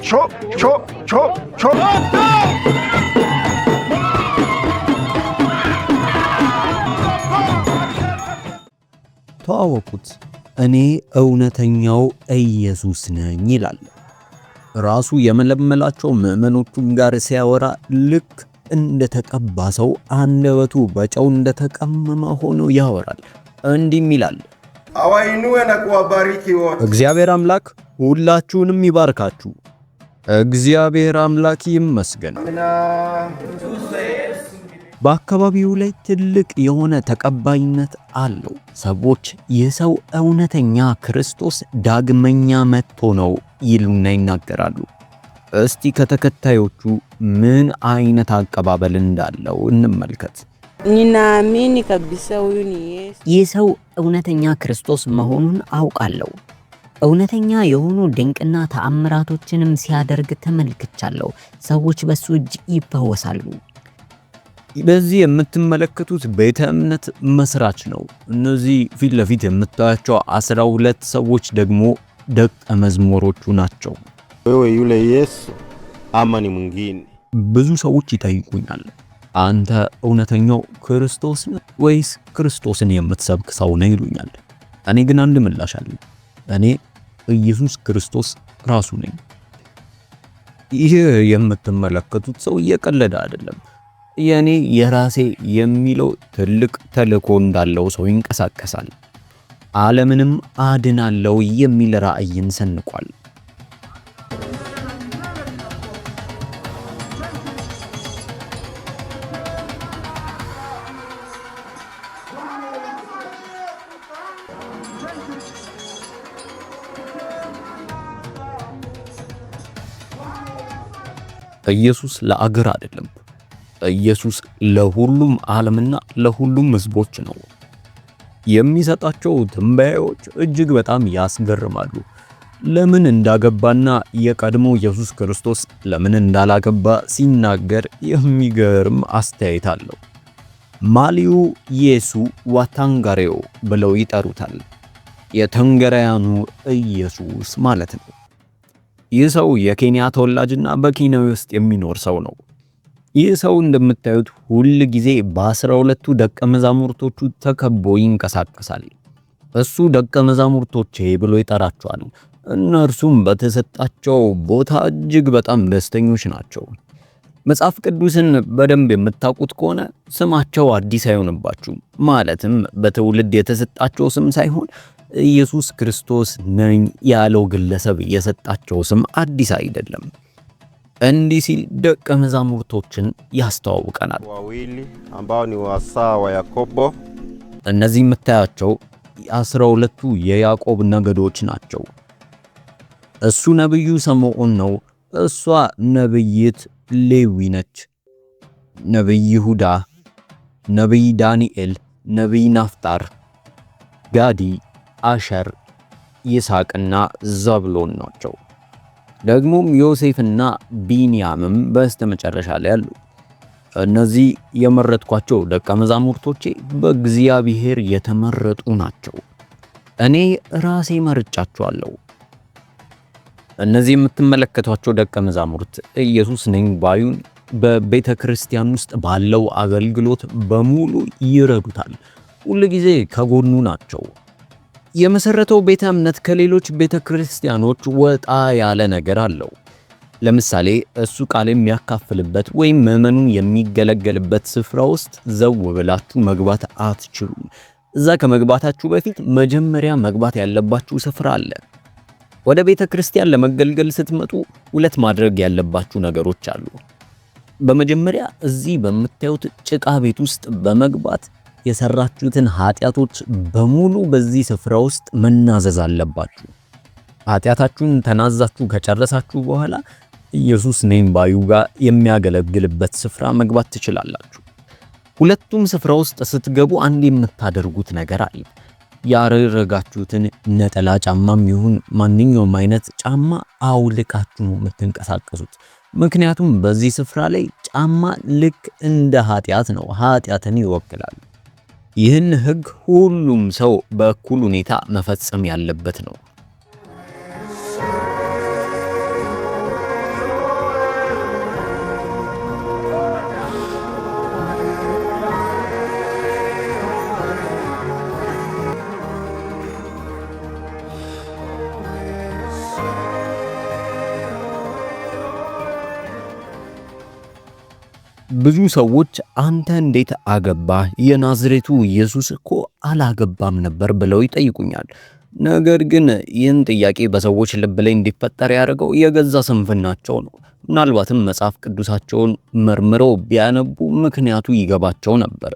ሾ ሾ ሾ ሾ ተዋወቁት፣ እኔ እውነተኛው ኢየሱስ ነኝ ይላል። ራሱ የመለመላቸው ምዕመኖቹም ጋር ሲያወራ ልክ እንደተቀባ ሰው አንደበቱ በጨው እንደተቀመመ ሆኖ ያወራል። እንዲህም ይላል፣ እግዚአብሔር አምላክ ሁላችሁንም ይባርካችሁ። እግዚአብሔር አምላክ ይመስገን። በአካባቢው ላይ ትልቅ የሆነ ተቀባይነት አለው። ሰዎች የሰው እውነተኛ ክርስቶስ ዳግመኛ መጥቶ ነው ይሉና ይናገራሉ። እስቲ ከተከታዮቹ ምን አይነት አቀባበል እንዳለው እንመልከት። ninaamini kabisa huyu ni Yesu. የሰው እውነተኛ ክርስቶስ መሆኑን አውቃለሁ። እውነተኛ የሆኑ ድንቅና ተአምራቶችንም ሲያደርግ ተመልክቻለሁ። ሰዎች በሱ እጅ ይፈወሳሉ። በዚህ የምትመለከቱት ቤተ እምነት መስራች ነው። እነዚህ ፊት ለፊት የምታያቸው 12 ሰዎች ደግሞ ደቀ መዝሙሮቹ ናቸው። wewe yule Yesu ama ni mwingine? ብዙ ሰዎች ይጠይቁኛል፣ አንተ እውነተኛው ክርስቶስ ወይስ ክርስቶስን የምትሰብክ ሰው ነህ ይሉኛል። እኔ ግን አንድ ምላሽ አለኝ። እኔ ኢየሱስ ክርስቶስ ራሱ ነኝ። ይህ የምትመለከቱት ሰው እየቀለደ አይደለም። የኔ የራሴ የሚለው ትልቅ ተልእኮ እንዳለው ሰው ይንቀሳቀሳል። ዓለምንም አድናለው የሚል ራእይን ሰንቋል። ኢየሱስ ለአገር አይደለም። ኢየሱስ ለሁሉም ዓለምና ለሁሉም ሕዝቦች ነው። የሚሰጣቸው ትንበያዎች እጅግ በጣም ያስገርማሉ። ለምን እንዳገባና የቀድሞ ኢየሱስ ክርስቶስ ለምን እንዳላገባ ሲናገር የሚገርም አስተያየት አለው። ማሊዩ ኢየሱ ዋታንጋሬዮ ብለው ይጠሩታል። የተንገራያኑ ኢየሱስ ማለት ነው። ይህ ሰው የኬንያ ተወላጅና በኬንያ ውስጥ የሚኖር ሰው ነው። ይህ ሰው እንደምታዩት ሁል ጊዜ በ12ቱ ደቀ መዛሙርቶቹ ተከቦ ይንቀሳቀሳል። እሱ ደቀ መዛሙርቶቼ ብሎ ይጠራቸዋል። እነርሱም በተሰጣቸው ቦታ እጅግ በጣም ደስተኞች ናቸው። መጽሐፍ ቅዱስን በደንብ የምታውቁት ከሆነ ስማቸው አዲስ አይሆንባችሁም። ማለትም በትውልድ የተሰጣቸው ስም ሳይሆን ኢየሱስ ክርስቶስ ነኝ ያለው ግለሰብ የሰጣቸው ስም አዲስ አይደለም። እንዲህ ሲል ደቀ መዛሙርቶችን ያስተዋውቀናል። wawili ambao ni wasaa wa Yakobo. እነዚህ የምታያቸው 12ቱ የያዕቆብ ነገዶች ናቸው። እሱ ነብዩ ስምዖን ነው። እሷ ነብይት ሌዊ ነች። ነብይ ይሁዳ፣ ነብይ ዳንኤል፣ ነብይ ናፍጣር፣ ጋዲ፣ አሸር፣ ይስሐቅና ዛብሎን ናቸው። ደግሞም ዮሴፍና ቢንያምም በስተመጨረሻ ላይ አሉ። እነዚህ የመረጥኳቸው ደቀ መዛሙርቶቼ በእግዚአብሔር የተመረጡ ናቸው። እኔ ራሴ መርጫቸዋለሁ። እነዚህ የምትመለከቷቸው ደቀ መዛሙርት ኢየሱስ ነኝ ባዩን በቤተ ክርስቲያን ውስጥ ባለው አገልግሎት በሙሉ ይረዱታል። ሁሉ ጊዜ ከጎኑ ናቸው። የመሰረተው ቤተ እምነት ከሌሎች ቤተ ክርስቲያኖች ወጣ ያለ ነገር አለው። ለምሳሌ እሱ ቃል የሚያካፍልበት ወይም ምዕመኑን የሚገለገልበት ስፍራ ውስጥ ዘው ብላችሁ መግባት አትችሉም። እዛ ከመግባታችሁ በፊት መጀመሪያ መግባት ያለባችሁ ስፍራ አለ። ወደ ቤተ ክርስቲያን ለመገልገል ስትመጡ ሁለት ማድረግ ያለባችሁ ነገሮች አሉ። በመጀመሪያ እዚህ በምታዩት ጭቃ ቤት ውስጥ በመግባት የሰራችሁትን ኃጢያቶች በሙሉ በዚህ ስፍራ ውስጥ መናዘዝ አለባችሁ። ኃጢያታችሁን ተናዛችሁ ከጨረሳችሁ በኋላ ኢየሱስ ነኝ ባዩ ጋር የሚያገለግልበት ስፍራ መግባት ትችላላችሁ። ሁለቱም ስፍራ ውስጥ ስትገቡ አንድ የምታደርጉት ነገር አለ። ያረጋችሁትን ነጠላ ጫማም ይሁን ማንኛውም አይነት ጫማ አውልቃችሁ ነው የምትንቀሳቀሱት። ምክንያቱም በዚህ ስፍራ ላይ ጫማ ልክ እንደ ኃጢያት ነው፣ ኃጢያትን ይወክላል። ይህን ሕግ ሁሉም ሰው በእኩል ሁኔታ መፈጸም ያለበት ነው። ብዙ ሰዎች አንተ እንዴት አገባህ? የናዝሬቱ ኢየሱስ እኮ አላገባም ነበር ብለው ይጠይቁኛል። ነገር ግን ይህን ጥያቄ በሰዎች ልብ ላይ እንዲፈጠር ያደረገው የገዛ ስንፍናቸው ነው። ምናልባትም መጽሐፍ ቅዱሳቸውን መርምረው ቢያነቡ ምክንያቱ ይገባቸው ነበር።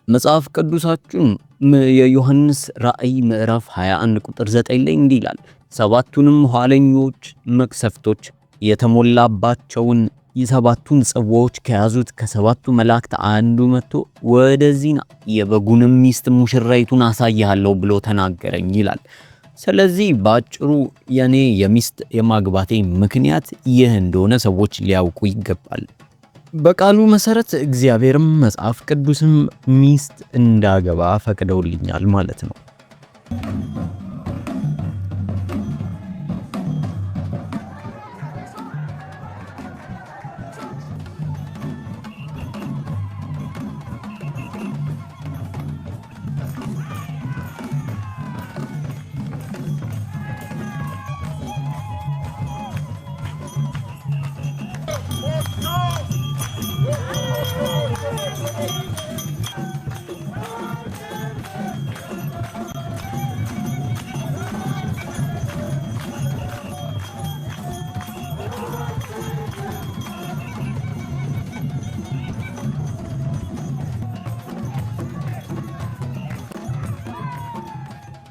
መጽሐፍ ቅዱሳችን የዮሐንስ ራእይ ምዕራፍ 21 ቁጥር 9 ላይ እንዲህ ይላል፣ ሰባቱንም ኋለኞች መቅሰፍቶች የተሞላባቸውን የሰባቱን ጽዋዎች ከያዙት ከሰባቱ መላእክት አንዱ መጥቶ ወደዚህ የበጉንም ሚስት ሙሽራይቱን አሳያለሁ ብሎ ተናገረኝ ይላል። ስለዚህ ባጭሩ የኔ የሚስት የማግባቴ ምክንያት ይህ እንደሆነ ሰዎች ሊያውቁ ይገባል። በቃሉ መሰረት እግዚአብሔርም መጽሐፍ ቅዱስም ሚስት እንዳገባ ፈቅደውልኛል ማለት ነው።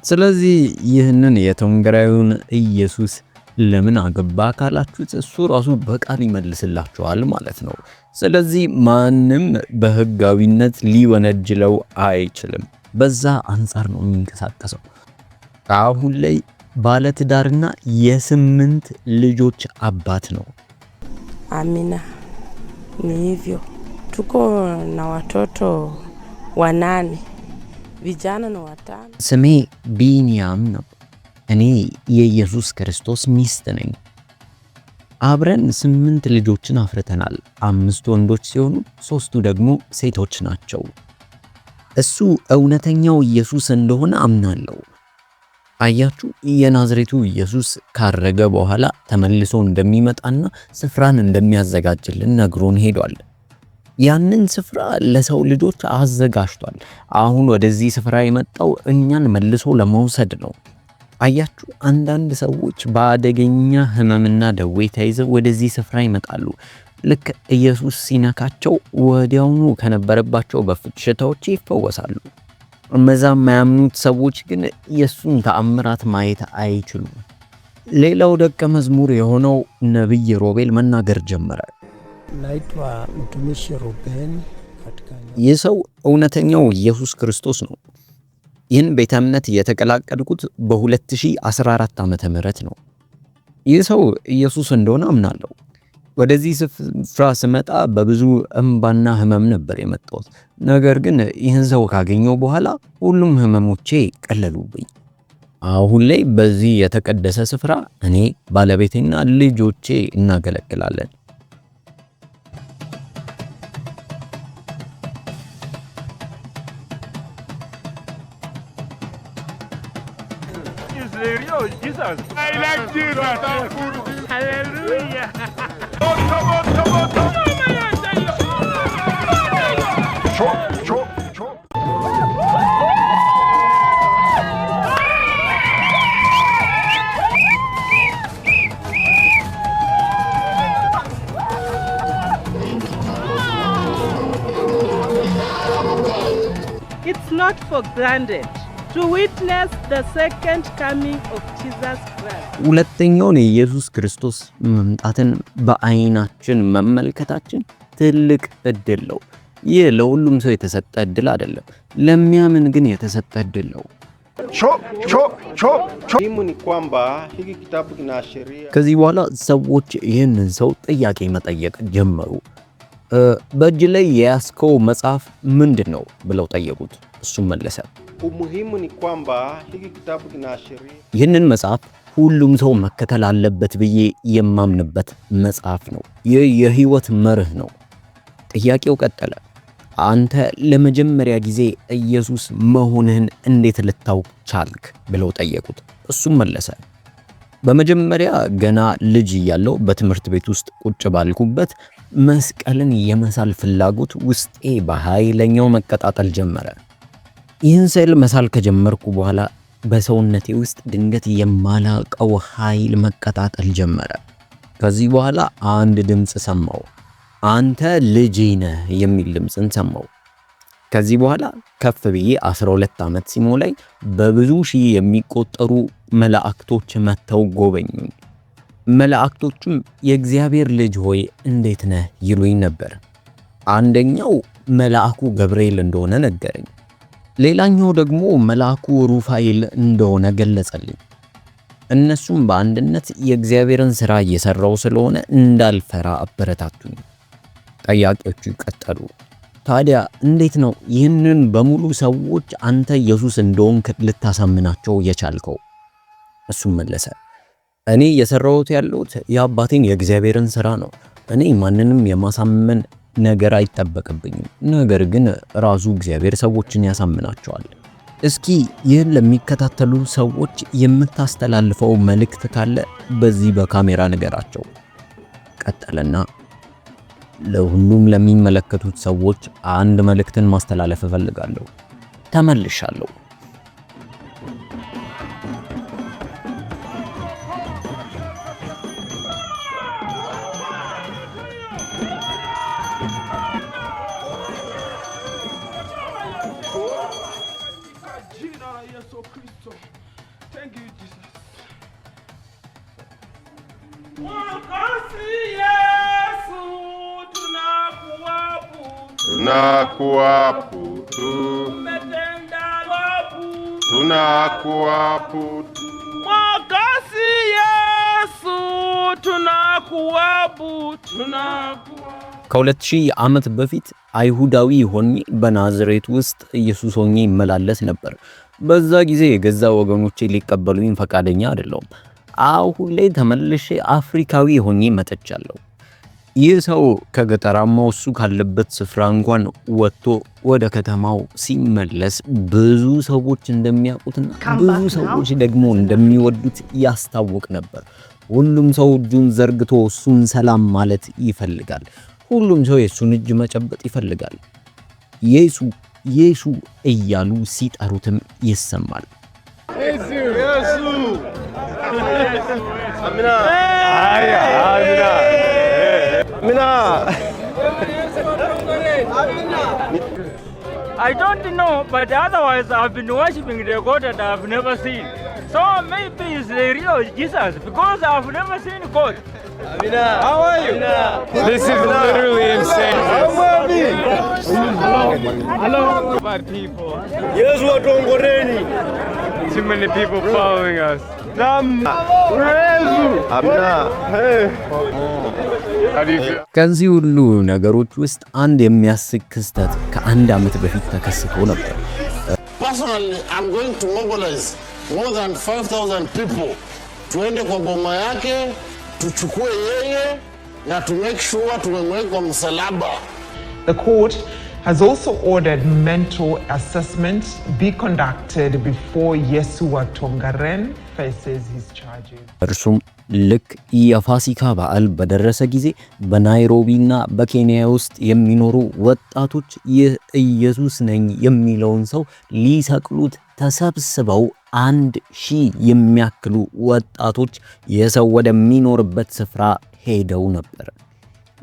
ስለዚህ ይህንን የተንገራዩን ኢየሱስ ለምን አገባ ካላችሁት እሱ ራሱ በቃል ይመልስላችኋል ማለት ነው። ስለዚህ ማንም በህጋዊነት ሊወነጅለው አይችልም። በዛ አንጻር ነው የሚንቀሳቀሰው። አሁን ላይ ባለትዳርና የ8 ልጆች አባት ነው። Amina, ni hivyo. Tuko na watoto 8, vijana na 5. ስሜ ቢንያም ነው። እኔ የኢየሱስ ክርስቶስ ሚስት ነኝ። አብረን 8 ልጆችን አፍርተናል። 5 ወንዶች ሲሆኑ 3ቱ ደግሞ ሴቶች ናቸው። እሱ እውነተኛው ኢየሱስ እንደሆነ አምናለሁ። አያችሁ፣ የናዝሬቱ ኢየሱስ ካረገ በኋላ ተመልሶ እንደሚመጣና ስፍራን እንደሚያዘጋጅልን ነግሮን ሄዷል። ያንን ስፍራ ለሰው ልጆች አዘጋጅቷል። አሁን ወደዚህ ስፍራ የመጣው እኛን መልሶ ለመውሰድ ነው። አያችሁ፣ አንዳንድ ሰዎች በአደገኛ ህመምና ደዌ ተይዘው ወደዚህ ስፍራ ይመጣሉ። ልክ ኢየሱስ ሲነካቸው ወዲያውኑ ከነበረባቸው በሽታዎች ይፈወሳሉ። እነዛ የማያምኑት ሰዎች ግን የሱን ተአምራት ማየት አይችሉም። ሌላው ደቀ መዝሙር የሆነው ነብይ ሮቤል መናገር ጀመረ። ናitwa mtumishi Ruben katika ይህ ሰው እውነተኛው ኢየሱስ ክርስቶስ ነው። ይህን ቤተ እምነት የተቀላቀልኩት በ2014 ዓመተ ምህረት ነው። ይህ ሰው ኢየሱስ እንደሆነ አምናለሁ። ወደዚህ ስፍራ ስመጣ በብዙ እንባና ህመም ነበር የመጣሁት። ነገር ግን ይህን ሰው ካገኘው በኋላ ሁሉም ህመሞቼ ቀለሉብኝ። አሁን ላይ በዚህ የተቀደሰ ስፍራ እኔ ባለቤቴና ልጆቼ እናገለግላለን። Jesus. I like Jesus. Hallelujah. It's not for granted to witness the second coming of Jesus Christ. ሁለተኛውን የኢየሱስ ክርስቶስ መምጣትን በአይናችን መመልከታችን ትልቅ እድል ነው። ይህ ለሁሉም ሰው የተሰጠ እድል አይደለም፣ ለሚያምን ግን የተሰጠ እድል ነው። Muhimu ni kwamba hiki kitabu kinaashiria ከዚህ በኋላ ሰዎች ይህንን ሰው ጥያቄ መጠየቅ ጀመሩ። በእጅ ላይ የያዝከው መጽሐፍ ምንድን ነው ብለው ጠየቁት። እሱም መለሰ፣ umuhimu ni kwamba hiki kitabu kinaashiria ይህንን መጽሐፍ ሁሉም ሰው መከተል አለበት ብዬ የማምንበት መጽሐፍ ነው። ይህ የህይወት መርህ ነው። ጥያቄው ቀጠለ። አንተ ለመጀመሪያ ጊዜ ኢየሱስ መሆንህን እንዴት ልታውቅ ቻልክ ብለው ጠየቁት። እሱም መለሰ፣ በመጀመሪያ ገና ልጅ እያለሁ በትምህርት ቤት ውስጥ ቁጭ ባልኩበት መስቀልን የመሳል ፍላጎት ውስጤ በኃይለኛው መቀጣጠል ጀመረ። ይህን ስዕል መሳል ከጀመርኩ በኋላ በሰውነቴ ውስጥ ድንገት የማላቀው ኃይል መቀጣጠል ጀመረ። ከዚህ በኋላ አንድ ድምፅ ሰማው። አንተ ልጄ ነህ የሚል ድምፅን ሰማው። ከዚህ በኋላ ከፍ ብዬ 12 ዓመት ሲሞላኝ በብዙ ሺህ የሚቆጠሩ መላእክቶች መተው ጎበኙኝ። መላእክቶቹም የእግዚአብሔር ልጅ ሆይ እንዴት ነህ ይሉኝ ነበር። አንደኛው መልአኩ ገብርኤል እንደሆነ ነገረኝ። ሌላኛው ደግሞ መልአኩ ሩፋኤል እንደሆነ ገለጸልኝ። እነሱም በአንድነት የእግዚአብሔርን ሥራ እየሰራው ስለሆነ እንዳልፈራ አበረታቱኝ። ጠያቂዎቹ ቀጠሉ። ታዲያ እንዴት ነው ይህንን በሙሉ ሰዎች አንተ ኢየሱስ እንደሆንክ ልታሳምናቸው የቻልከው? እሱም መለሰ፣ እኔ የሰራሁት ያለሁት የአባቴን የእግዚአብሔርን ሥራ ነው። እኔ ማንንም የማሳመን ነገር አይጠበቅብኝም። ነገር ግን ራሱ እግዚአብሔር ሰዎችን ያሳምናቸዋል። እስኪ ይህን ለሚከታተሉ ሰዎች የምታስተላልፈው መልእክት ካለ በዚህ በካሜራ ንገራቸው። ቀጠለና ለሁሉም ለሚመለከቱት ሰዎች አንድ መልእክትን ማስተላለፍ እፈልጋለሁ። ተመልሻለሁ። ከ2000 ዓመት በፊት አይሁዳዊ ሆኜ በናዝሬት ውስጥ ኢየሱስ ሆኜ ይመላለስ ነበር። በዛ ጊዜ የገዛ ወገኖቼ ሊቀበሉኝ ፈቃደኛ አይደለም። አሁን ላይ ተመልሼ አፍሪካዊ ሆኜ መጥቻለሁ። ይህ ሰው ከገጠራማው እሱ ካለበት ስፍራ እንኳን ወጥቶ ወደ ከተማው ሲመለስ ብዙ ሰዎች እንደሚያውቁትና ብዙ ሰዎች ደግሞ እንደሚወዱት ያስታውቅ ነበር። ሁሉም ሰው እጁን ዘርግቶ እሱን ሰላም ማለት ይፈልጋል። ሁሉም ሰው የሱን እጅ መጨበጥ ይፈልጋል። ኢየሱስ እያሉ ሲጠሩትም ይሰማል። I don't know, but otherwise I've been worshiping the God that I've never seen. So maybe it's the real Jesus because I've never seen God. Amina. How are you? Amina. This is literally insane. Hello. Bad people. Yes, what Tongoreni. Too many people following us. ከዚህ ሁሉ ነገሮች ውስጥ አንድ የሚያስቅ ክስተት ከአንድ ዓመት በፊት ተከስቶ ነበር። Personally, I'm going to mobilize more than 5,000 people tuende kwa boma yake tuchukue yeye na to make sure tumemweka msalaba. The court has also ordered mental assessments be conducted before Yesua Tongaren faces his charges. እርሱም ልክ የፋሲካ በዓል በደረሰ ጊዜ በናይሮቢና በኬንያ ውስጥ የሚኖሩ ወጣቶች ይህ ኢየሱስ ነኝ የሚለውን ሰው ሊሰቅሉት ተሰብስበው 1000 የሚያክሉ ወጣቶች የሰው ወደሚኖርበት ስፍራ ሄደው ነበር።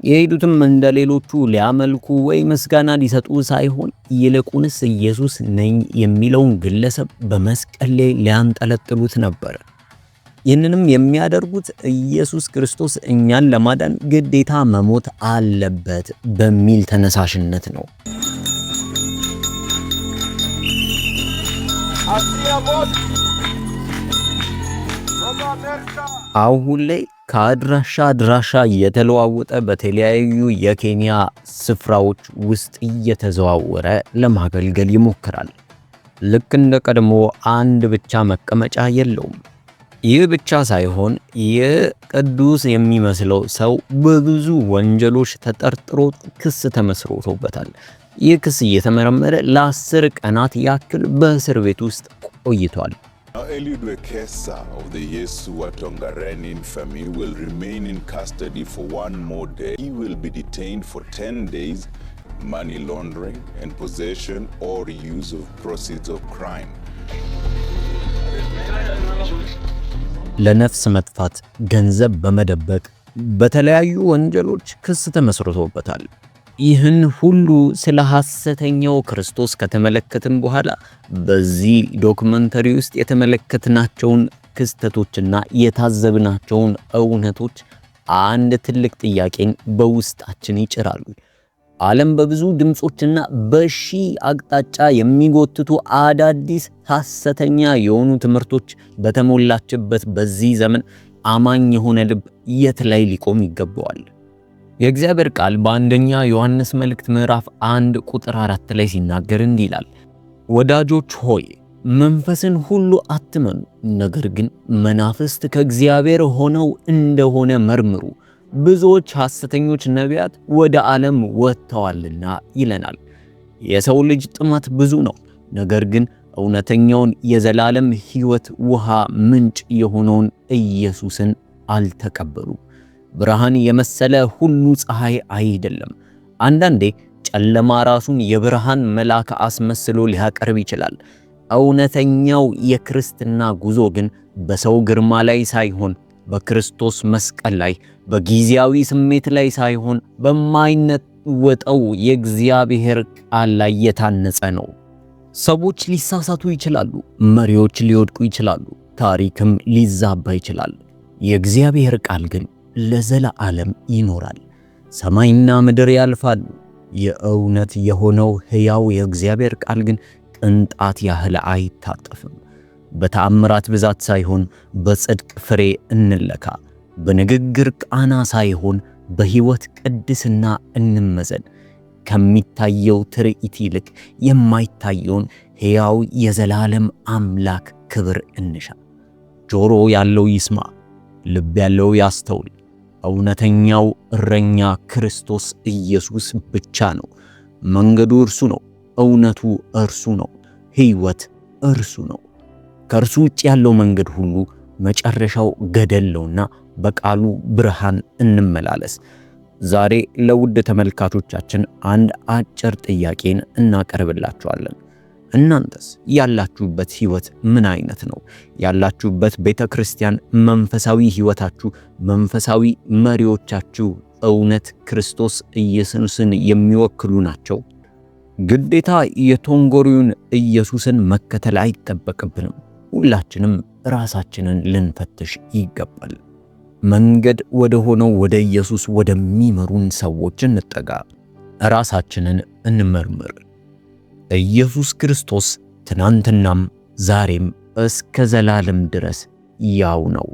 የሄዱትም እንደሌሎቹ ሊያመልኩ ወይ ምስጋና ሊሰጡ ሳይሆን ይልቁንስ ኢየሱስ ነኝ የሚለውን ግለሰብ በመስቀል ላይ ሊያንጠለጥሉት ነበር። ይህንንም የሚያደርጉት ኢየሱስ ክርስቶስ እኛን ለማዳን ግዴታ መሞት አለበት በሚል ተነሳሽነት ነው። አሁን ላይ ከአድራሻ አድራሻ እየተለዋወጠ በተለያዩ የኬንያ ስፍራዎች ውስጥ እየተዘዋወረ ለማገልገል ይሞክራል። ልክ እንደ ቀድሞ አንድ ብቻ መቀመጫ የለውም። ይህ ብቻ ሳይሆን የቅዱስ የሚመስለው ሰው በብዙ ወንጀሎች ተጠርጥሮ ክስ ተመስርቶበታል። ይህ ክስ እየተመረመረ ለ10 ቀናት ያክል በእስር ቤት ውስጥ ቆይቷል። Now Eliud Wekesa of the Yesu wa Tongaren infamy will remain in custody for 1 more day. He will be detained for 10 days, money laundering and possession or use of proceeds of crime. ለነፍስ መጥፋት ገንዘብ በመደበቅ በተለያዩ ወንጀሎች ክስ ተመስርቶበታል። ይህን ሁሉ ስለ ሐሰተኛው ክርስቶስ ከተመለከትን በኋላ በዚህ ዶክመንተሪ ውስጥ የተመለከትናቸውን ክስተቶችና የታዘብናቸውን እውነቶች አንድ ትልቅ ጥያቄን በውስጣችን ይጭራሉ። ዓለም በብዙ ድምጾችና በሺ አቅጣጫ የሚጎትቱ አዳዲስ ሐሰተኛ የሆኑ ትምህርቶች በተሞላችበት በዚህ ዘመን አማኝ የሆነ ልብ የት ላይ ሊቆም ይገባዋል? የእግዚአብሔር ቃል በአንደኛ ዮሐንስ መልእክት ምዕራፍ 1 ቁጥር 4 ላይ ሲናገር እንዲህ ይላል፣ ወዳጆች ሆይ መንፈስን ሁሉ አትመኑ፣ ነገር ግን መናፍስት ከእግዚአብሔር ሆነው እንደሆነ መርምሩ፣ ብዙዎች ሐሰተኞች ነቢያት ወደ ዓለም ወጥተዋልና ይለናል። የሰው ልጅ ጥማት ብዙ ነው፣ ነገር ግን እውነተኛውን የዘላለም ሕይወት ውሃ ምንጭ የሆነውን ኢየሱስን አልተቀበሉም። ብርሃን የመሰለ ሁሉ ፀሐይ አይደለም። አንዳንዴ ጨለማ ራሱን የብርሃን መልአክ አስመስሎ ሊያቀርብ ይችላል። እውነተኛው የክርስትና ጉዞ ግን በሰው ግርማ ላይ ሳይሆን በክርስቶስ መስቀል ላይ፣ በጊዜያዊ ስሜት ላይ ሳይሆን በማይነወጠው የእግዚአብሔር ቃል ላይ የታነጸ ነው። ሰዎች ሊሳሳቱ ይችላሉ፣ መሪዎች ሊወድቁ ይችላሉ፣ ታሪክም ሊዛባ ይችላል። የእግዚአብሔር ቃል ግን ለዘላለም ይኖራል። ሰማይና ምድር ያልፋሉ፣ የእውነት የሆነው ሕያው የእግዚአብሔር ቃል ግን ቅንጣት ያህል አይታጠፍም። በተአምራት ብዛት ሳይሆን በጽድቅ ፍሬ እንለካ። በንግግር ቃና ሳይሆን በሕይወት ቅድስና እንመዘን። ከሚታየው ትርኢት ይልቅ የማይታየውን ሕያው የዘላለም አምላክ ክብር እንሻ። ጆሮ ያለው ይስማ፣ ልብ ያለው ያስተውል። እውነተኛው እረኛ ክርስቶስ ኢየሱስ ብቻ ነው። መንገዱ እርሱ ነው፣ እውነቱ እርሱ ነው፣ ሕይወት እርሱ ነው። ከእርሱ ውጭ ያለው መንገድ ሁሉ መጨረሻው ገደል ነውና በቃሉ ብርሃን እንመላለስ። ዛሬ ለውድ ተመልካቾቻችን አንድ አጭር ጥያቄን እናቀርብላችኋለን። እናንተስ ያላችሁበት ሕይወት ምን አይነት ነው? ያላችሁበት ቤተክርስቲያን መንፈሳዊ ሕይወታችሁ፣ መንፈሳዊ መሪዎቻችሁ እውነት ክርስቶስ ኢየሱስን የሚወክሉ ናቸው? ግዴታ የቶንጎሪውን ኢየሱስን መከተል አይጠበቅብንም። ሁላችንም ራሳችንን ልንፈትሽ ይገባል። መንገድ ወደ ሆነው ወደ ኢየሱስ ወደሚመሩን ሰዎች እንጠጋ፣ ራሳችንን እንመርምር። ኢየሱስ ክርስቶስ ትናንትናም ዛሬም እስከ ዘላለም ድረስ ያው ነው።